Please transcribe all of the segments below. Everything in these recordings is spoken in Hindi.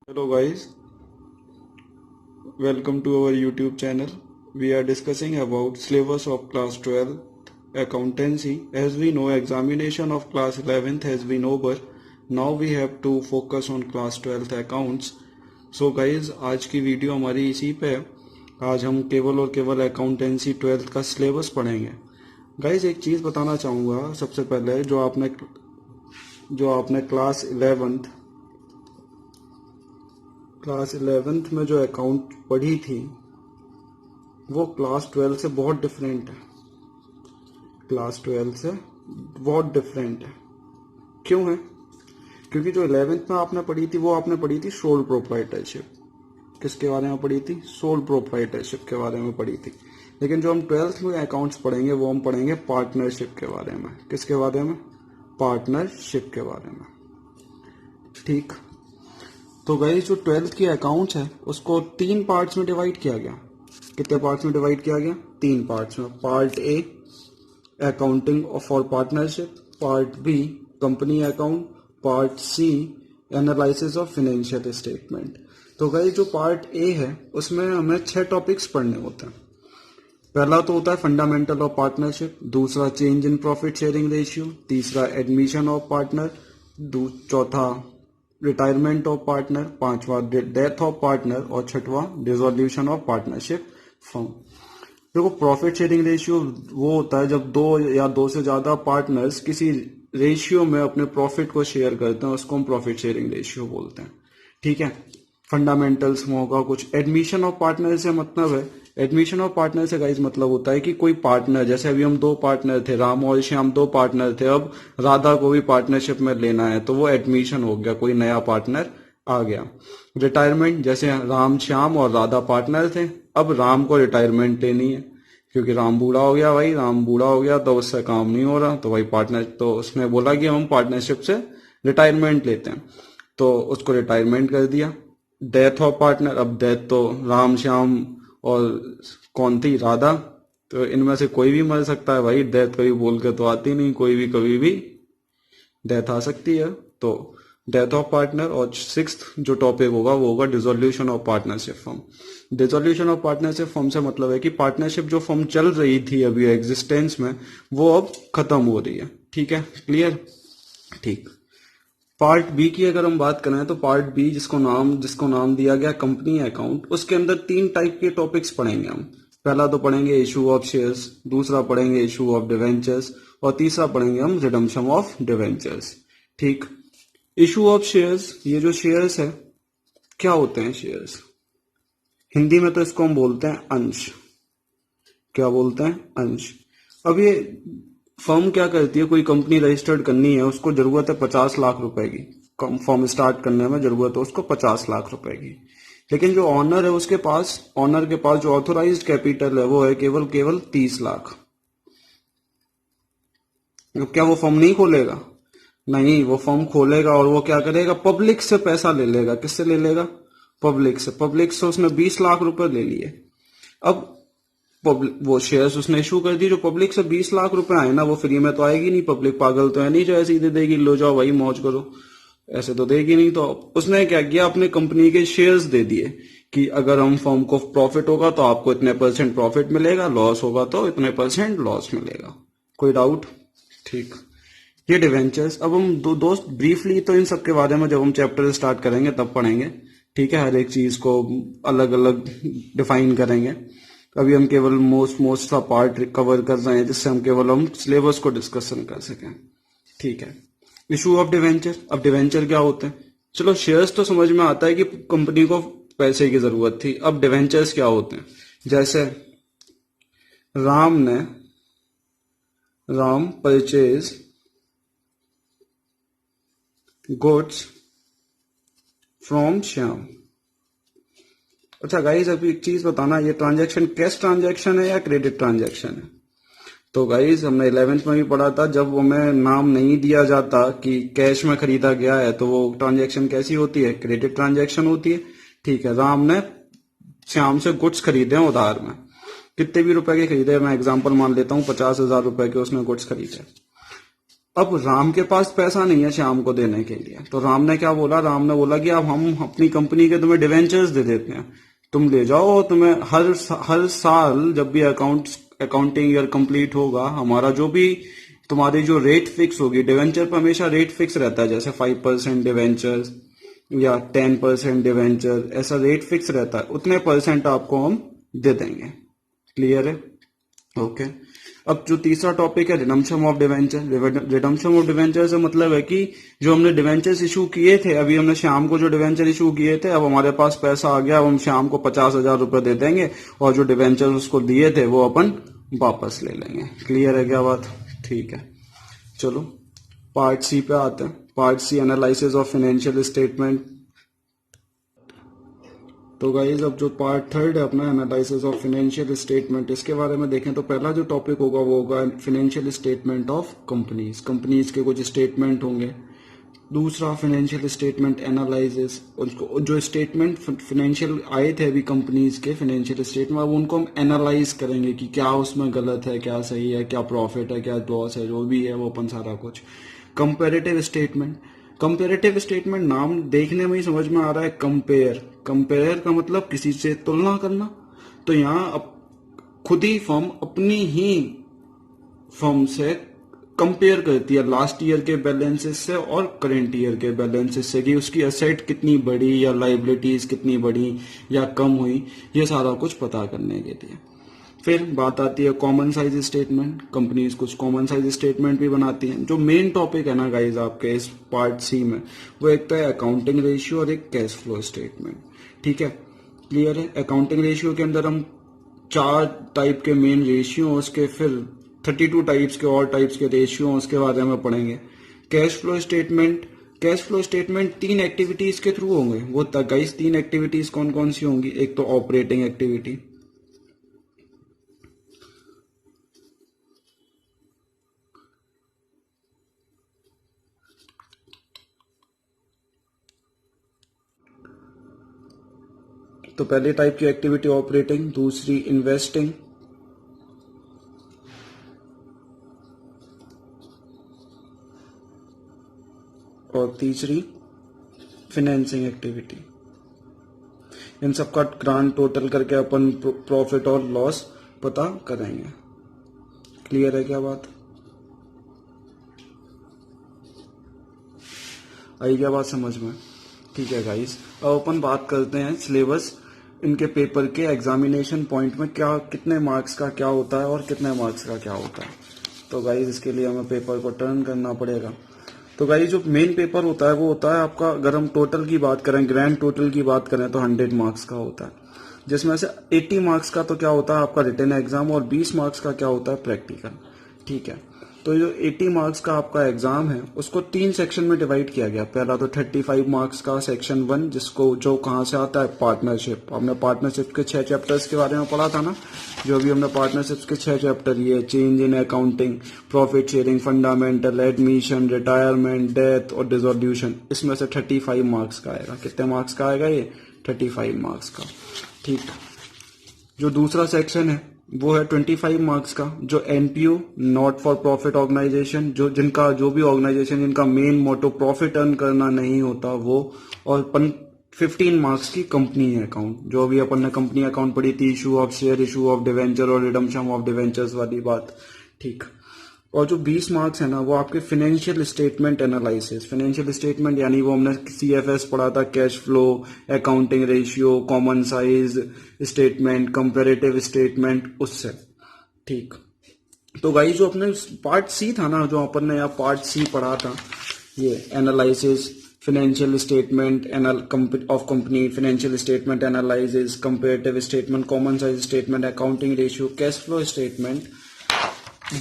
Hello guys, welcome to our YouTube channel. We are discussing about syllabus of class 12 accountancy. As we know, examination of class 11th has been over. Now we have to focus on class 12th accounts. So guys, आज की वीडियो हमारी इसी पे है। आज हम केवल और केवल अकाउंटेंसी 12th का सिलेबस पढ़ेंगे। गाइज एक चीज़ बताना चाहूँगा सबसे पहले, जो आपने क्लास 11th में जो अकाउंट पढ़ी थी वो क्लास 12 से बहुत डिफरेंट है। क्लास 12 से बहुत डिफरेंट है। क्यों है? क्योंकि जो 11th में आपने पढ़ी थी वो आपने पढ़ी थी सोल प्रोप्राइटरशिप। किसके बारे में पढ़ी थी? सोल प्रोप्राइटरशिप के बारे में पढ़ी थी। लेकिन जो हम 12th में अकाउंट्स पढ़ेंगे वो हम पढ़ेंगे पार्टनरशिप के बारे में। किसके बारे में? पार्टनरशिप के बारे में। ठीक। तो गाइस जो 12th की अकाउंट्स है उसको 3 पार्ट्स में डिवाइड किया गया। कितने पार्ट्स में डिवाइड किया गया? 3 पार्ट्स में। Part A accounting for partnership, part B company account, part C analysis of financial statement. तो गाइस जो पार्ट ए है उसमें हमें 6 टॉपिक्स पढ़ने होते हैं। पहला तो होता है फंडामेंटल ऑफ पार्टनरशिप, दूसरा change in profit sharing ratio, तीसरा एडमिशन ऑफ पार्टनर, चौथा रिटायरमेंट ऑफ पार्टनर, पांचवा डेथ ऑफ पार्टनर और छठवां डिसोल्यूशन ऑफ पार्टनरशिप फर्म। देखो, प्रॉफिट शेयरिंग रेशियो वो होता है जब 2 या 2 से ज्यादा पार्टनर्स किसी रेशियो में अपने प्रॉफिट को शेयर करते हैं, उसको हम प्रॉफिट शेयरिंग रेशियो बोलते हैं। ठीक है। फंडामेंटल्स में होगा कुछ। एडमिशन ऑफ पार्टनर से मतलब है, एडमिशन ऑफ पार्टनर से गाइस मतलब होता है कि कोई पार्टनर, जैसे अभी हम 2 पार्टनर थे, राम और श्याम 2 पार्टनर थे, अब राधा को भी पार्टनरशिप में लेना है तो वो एडमिशन हो गया, कोई नया पार्टनर आ गया। रिटायरमेंट, जैसे राम श्याम और राधा पार्टनर थे, अब राम को रिटायरमेंट लेनी है क्योंकि राम बूढ़ा हो गया। भाई राम बूढ़ा हो गया तो उससे काम नहीं हो रहा, तो भाई पार्टनर, तो उसने बोला कि हम पार्टनरशिप से रिटायरमेंट लेते हैं, तो उसको रिटायरमेंट कर दिया। डेथ ऑफ पार्टनर, अब डेथ तो राम श्याम और कौन थी? राधा, तो इनमें से कोई भी मर सकता है भाई। डेथ कभी बोल के तो आती नहीं, कोई भी कभी भी डेथ आ सकती है। तो डेथ ऑफ पार्टनर। और 6th जो टॉपिक होगा वो होगा dissolution of partnership firm. Dissolution of partnership firm से मतलब है कि पार्टनरशिप जो फर्म चल रही थी अभी एग्जिस्टेंस में वो अब खत्म हो रही है। ठीक है, क्लियर? ठीक। पार्ट बी की अगर हम बात करें तो पार्ट बी जिसको नाम दिया गया कंपनी अकाउंट, उसके अंदर 3 टाइप के टॉपिक्स पढ़ेंगे हम। पहला तो पढ़ेंगे इशू ऑफ शेयर्स, दूसरा पढ़ेंगे इशू ऑफ डिवेंचर्स और तीसरा पढ़ेंगे हम रिडम्पशन ऑफ डिवेंचर्स। ठीक। इशू ऑफ शेयर्स, ये जो शेयर्स है क्या होते हैं? शेयर्स हिंदी में तो इसको हम बोलते हैं अंश। क्या बोलते हैं? अंश। अब ये फर्म क्या करती है, कोई कंपनी रजिस्टर्ड करनी है, उसको जरूरत है 50 लाख रुपए की। फर्म स्टार्ट करने में जरूरत है उसको 50 लाख रुपए की। लेकिन जो ऑनर है ऑनर के पास जो ऑथोराइज्ड कैपिटल है वो है केवल 30 लाख। अब क्या वो फर्म नहीं खोलेगा? नहीं, वो फर्म खोलेगा और वो क्या करेगा? पब्लिक से पैसा ले लेगा। किससे ले लेगा? पब्लिक से। पब्लिक से उसने 20 लाख रुपए ले लिए। अब वो शेयर्स उसने इशू कर दी, जो पब्लिक से 20 लाख रुपए आए ना वो फ्री में तो आएगी नहीं। पब्लिक पागल तो है नहीं जो ऐसे ही दे देगी, लो जाओ भाई मौज करो, ऐसे तो देगी नहीं। तो उसने क्या किया, अपने कंपनी के शेयर्स दे दिए कि अगर हम फर्म को प्रॉफिट होगा तो आपको इतने % प्रॉफिट मिलेगा, लॉस होगा तो इतने % लॉस मिलेगा। कोई डाउट? ठीक। ये डिवेंचर्स। अब हम दोस्त ब्रीफली तो इन सब के बारे में जब हम चैप्टर स्टार्ट करेंगे तब पढ़ेंगे। ठीक है, हर एक चीज को अलग अलग डिफाइन करेंगे। अभी हम केवल मोस्ट सा पार्ट कवर कर रहे हैं जिससे हम सिलेबस को डिस्कशन कर सकें। ठीक है। Issue of debenture. अब डिवेंचर क्या होते हैं? चलो, शेयर्स तो समझ में आता है कि कंपनी को पैसे की जरूरत थी। अब डिवेंचर्स क्या होते हैं? जैसे Ram purchase goods from Shyam. अच्छा गाइज, अभी एक चीज बताना, ये ट्रांजैक्शन कैश ट्रांजैक्शन है या क्रेडिट ट्रांजैक्शन है? तो गाइज हमने 11th में भी पढ़ा था, जब हमें नाम नहीं दिया जाता कि कैश में खरीदा गया है तो वो ट्रांजैक्शन कैसी होती है? क्रेडिट ट्रांजैक्शन होती है। ठीक है। राम ने श्याम से गुड्स खरीदे हैं उधार में, कितने भी रुपए के खरीदे, मैं एग्जांपल मान लेता हूँ 50,000 रुपए के उसने गुड्स खरीदे। अब राम के पास पैसा नहीं है श्याम को देने के लिए, तो राम ने क्या बोला, राम ने बोला कि अब हम अपनी कंपनी के तुम्हें डिवेंचर्स दे देते हैं, तुम ले जाओ, तुम्हें हर साल जब भी अकाउंटिंग ईयर कंप्लीट होगा, हमारा जो भी तुम्हारी जो रेट फिक्स होगी, डिवेंचर पर हमेशा रेट फिक्स रहता है, जैसे 5% डिवेंचर्स या 10% डिवेंचर, ऐसा रेट फिक्स रहता है, उतने परसेंट आपको हम दे देंगे। क्लियर है? ओके। अब जो तीसरा टॉपिक है redemption of debenture. Redemption of debenture से मतलब है कि जो हमने डिवेंचर्स इशू किए थे, अभी हमने श्याम को जो डिवेंचर इशू किए थे, अब हमारे पास पैसा आ गया, अब हम श्याम को 50,000 रुपए दे देंगे और जो डिवेंचर उसको दिए थे वो अपन वापस ले लेंगे। क्लियर है क्या बात? ठीक है, चलो पार्ट सी पे आते हैं। Part C, analysis of financial statement. तो गाइज अब जो पार्ट थर्ड है अपना, एनालिसिस ऑफ फाइनेंशियल स्टेटमेंट, इसके बारे में देखें तो पहला जो टॉपिक होगा वो होगा financial statement of companies. Companies के कुछ स्टेटमेंट होंगे। दूसरा फाइनेंशियल स्टेटमेंट एनालिसिस, उसको जो स्टेटमेंट फाइनेंशियल आए थे अभी कंपनीज के फाइनेंशियल स्टेटमेंट, अब उनको हम एनालाइज करेंगे कि क्या उसमें गलत है, क्या सही है, क्या प्रॉफिट है, क्या लॉस है, जो भी है वो अपन सारा कुछ। Comparative statement. कंपेरेटिव स्टेटमेंट नाम देखने में ही समझ में आ रहा है, कंपेयर। कंपेयर का मतलब किसी से तुलना करना। तो यहाँ खुद ही फर्म अपनी ही फर्म से कंपेयर करती है लास्ट ईयर के बैलेंसेस से और करेंट ईयर के बैलेंसेस से, कि उसकी एसेट कितनी बढ़ी या लाइबिलिटीज कितनी बढ़ी या कम हुई, ये सारा कुछ पता करने के लिए। फिर बात आती है कॉमन साइज स्टेटमेंट। कंपनीज कुछ कॉमन साइज स्टेटमेंट भी बनाती हैं। जो मेन टॉपिक है ना गाइज आपके इस पार्ट सी में, वो एक तो है अकाउंटिंग रेशियो और एक कैश फ्लो स्टेटमेंट। ठीक है, क्लियर है? अकाउंटिंग रेशियो के अंदर हम 4 टाइप के मेन रेशियो, उसके फिर 32 टाइप्स के और टाइप्स के रेशियो, उसके बारे में पढ़ेंगे। Cash flow statement. Cash flow statement 3 activities के थ्रू होंगे। वो गाइज 3 एक्टिविटीज कौन कौन सी होंगी? एक तो ऑपरेटिंग एक्टिविटी, तो पहले टाइप की एक्टिविटी ऑपरेटिंग, दूसरी इन्वेस्टिंग, और तीसरी फाइनेंसिंग एक्टिविटी। इन सबका ग्रांड टोटल करके अपन प्रॉफिट और लॉस पता करेंगे। क्लियर है क्या बात? आई क्या बात समझ में? ठीक है गाइस, अब अपन बात करते हैं सिलेबस, इनके पेपर के एग्जामिनेशन पॉइंट में क्या, कितने मार्क्स का क्या होता है और कितने मार्क्स का क्या होता है। तो गाइस इसके लिए हमें पेपर को टर्न करना पड़ेगा। तो गाइस जो मेन पेपर होता है वो होता है आपका, अगर हम टोटल की बात करें, ग्रैंड टोटल की बात करें तो 100 मार्क्स का होता है, जिसमें से 80 मार्क्स का तो क्या होता है आपका रिटन एग्जाम और 20 मार्क्स का क्या होता है प्रैक्टिकल। ठीक है, तो जो 80 मार्क्स का आपका एग्जाम है उसको 3 सेक्शन में डिवाइड किया गया। पहला तो 35 मार्क्स का सेक्शन 1, जिसको जो कहाँ से आता है, पार्टनरशिप। हमने पार्टनरशिप के 6 चैप्टर्स के बारे में पढ़ा था ना, जो भी हमने पार्टनरशिप्स के 6 चैप्टर, ये change in accounting, profit sharing, fundamental, admission, retirement, death और डिसोल्यूशन, इसमें से 35 मार्क्स का आएगा। कितने मार्क्स का आएगा ये? 35 मार्क्स का। ठीक, जो दूसरा सेक्शन है वो है 25 मार्क्स का, जो NPO, not for profit organization, जो जिनका जो भी ऑर्गेनाइजेशन जिनका मेन मोटो प्रॉफिट अर्न करना नहीं होता वो, और 15 मार्क्स की कंपनी अकाउंट, जो अभी अपन ने कंपनी अकाउंट पढ़ी थी, issue of share, issue of debenture और रिडम्पशन ऑफ डिवेंचर्स वाली बात। ठीक, और जो 20 मार्क्स है ना वो आपके financial statement analysis. Financial statement यानी वो हमने सीएफएस पढ़ा था, cash flow, accounting ratio, common size statement, comparative statement, उससे। ठीक, तो गाइस जो अपने पार्ट सी था ना, जो अपन ने यहाँ पार्ट सी पढ़ा था, ये analysis, financial statement of company, financial statement analysis, comparative statement, common size statement, accounting ratio, cash flow statement,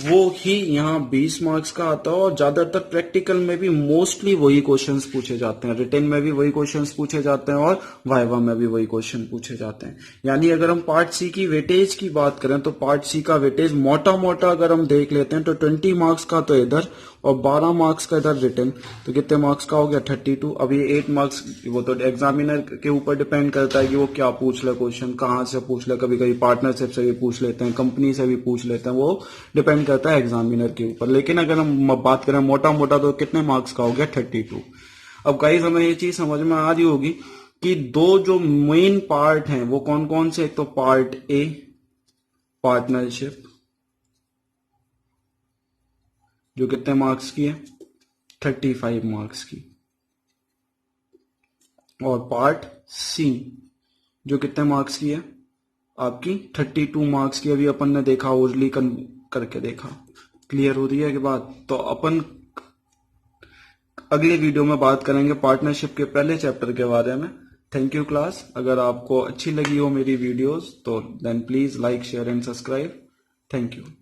वो ही यहाँ 20 मार्क्स का आता है। और ज्यादातर प्रैक्टिकल में भी मोस्टली वही क्वेश्चंस पूछे जाते हैं, रिटन में भी वही क्वेश्चंस पूछे जाते हैं और वाइवा में भी वही क्वेश्चन पूछे जाते हैं। यानी अगर हम पार्ट सी की वेटेज की बात करें तो पार्ट सी का वेटेज मोटा मोटा अगर हम देख लेते हैं तो 20 मार्क्स का तो इधर और 12 मार्क्स का इधर रिटर्न, तो कितने मार्क्स का हो गया 32। अब ये 8 मार्क्स वो तो एग्जामिनर के ऊपर डिपेंड करता है कि वो क्या पूछ ले, क्वेश्चन कहाँ से पूछ ले, कभी कभी पार्टनरशिप से भी पूछ लेते हैं, कंपनी से भी पूछ लेते हैं, वो डिपेंड करता है एग्जामिनर के ऊपर। लेकिन अगर हम बात करें मोटा मोटा तो कितने मार्क्स का हो गया 32। अब गाइस हमें ये चीज समझ में आ रही होगी कि दो जो मेन पार्ट हैं वो कौन कौन से, एक तो पार्ट ए पार्टनरशिप जो कितने मार्क्स की है 35 मार्क्स की, और पार्ट सी जो कितने मार्क्स की है आपकी 32 मार्क्स की। अभी अपन ने देखा ओरली करके देखा, क्लियर हो रही है कि बात। तो अपन अगले वीडियो में बात करेंगे पार्टनरशिप के पहले चैप्टर के बारे में। Thank you class. अगर आपको अच्छी लगी हो मेरी वीडियोस तो then please like share and subscribe. Thank you.